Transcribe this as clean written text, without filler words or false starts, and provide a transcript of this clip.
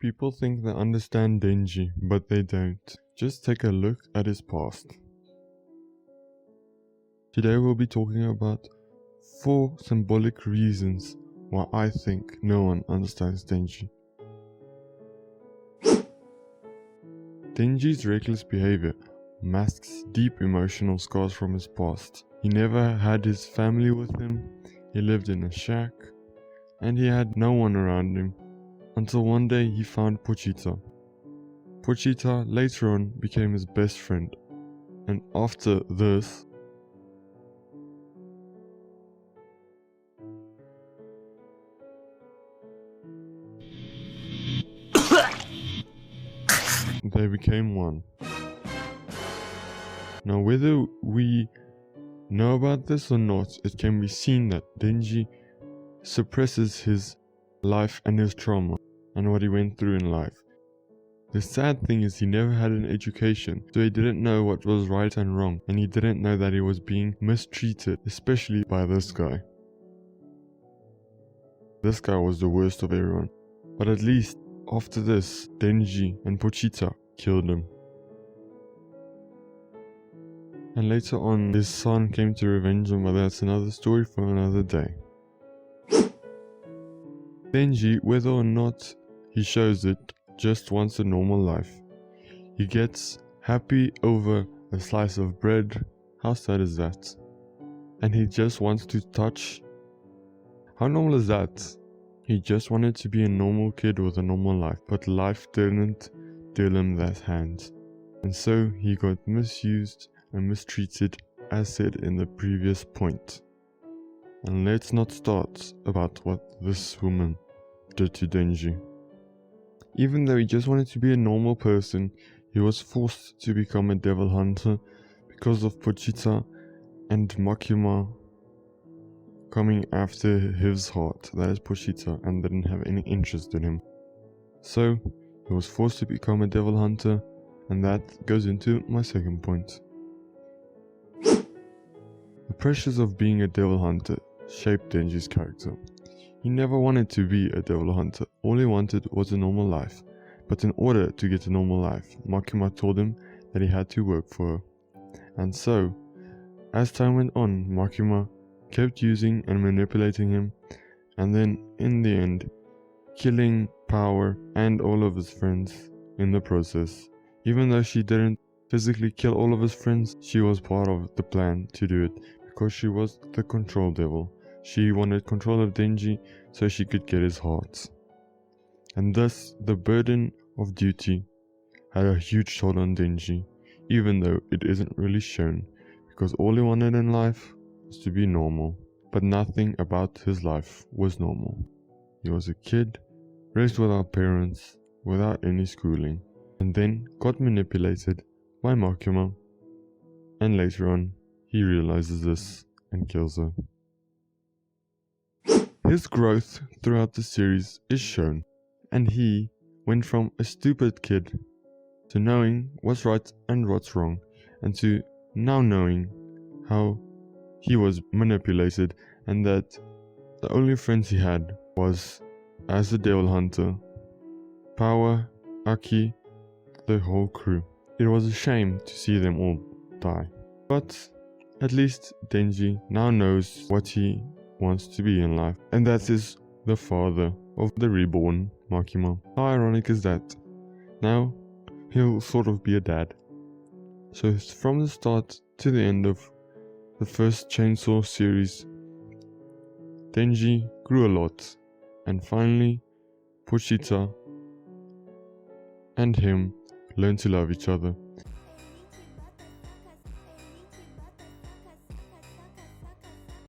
People think they understand Denji, but they don't. Just take a look at his past. Today we'll be talking about 4 symbolic reasons why I think no one understands Denji. Denji's reckless behavior masks deep emotional scars from his past. He never had his family with him, he lived in a shack, and he had no one around him, until one day he found Pochita. Pochita later on became his best friend, and after this, they became one. Now, whether we know about this or not, it can be seen that Denji suppresses his life and his trauma and what he went through in life. The sad thing is he never had an education, so he didn't know what was right and wrong, and he didn't know that he was being mistreated, especially by this guy. This guy was the worst of everyone, but at least after this, Denji and Pochita killed him. And later on, his son came to revenge him, but that's another story for another day. Denji, whether or not he shows it, just wants a normal life. He gets happy over a slice of bread. How sad is that? And he just wants to touch. How normal is that? He just wanted to be a normal kid with a normal life, but life didn't deal him that hand. And so he got misused and mistreated, as said in the previous point. And let's not start about what this woman did to Denji. Even though he just wanted to be a normal person, he was forced to become a devil hunter because of Pochita and Makima coming after his heart, that is Pochita, and didn't have any interest in him. So he was forced to become a devil hunter, and that goes into my second point. The pressures of being a devil hunter shaped Denji's character. He never wanted to be a devil hunter, all he wanted was a normal life. But in order to get a normal life, Makima told him that he had to work for her. And so, as time went on, Makima kept using and manipulating him, and then in the end, killing Power and all of his friends in the process. Even though she didn't physically kill all of his friends, she was part of the plan to do it, because she was the control devil. She wanted control of Denji so she could get his heart. And thus, the burden of duty had a huge toll on Denji, even though it isn't really shown, because all he wanted in life was to be normal. But nothing about his life was normal. He was a kid, raised without parents, without any schooling, and then got manipulated by Makima, and later on, he realizes this and kills her. His growth throughout the series is shown, and he went from a stupid kid to knowing what's right and what's wrong, and to now knowing how he was manipulated and that the only friends he had was, as a devil hunter, Power, Aki, the whole crew. It was a shame to see them all die, but at least Denji now knows what he wants to be in life, and that is the father of the reborn Makima. How ironic is that? Now he'll sort of be a dad. So from the start to the end of the first Chainsaw series, Denji grew a lot, and finally Pochita and him learned to love each other.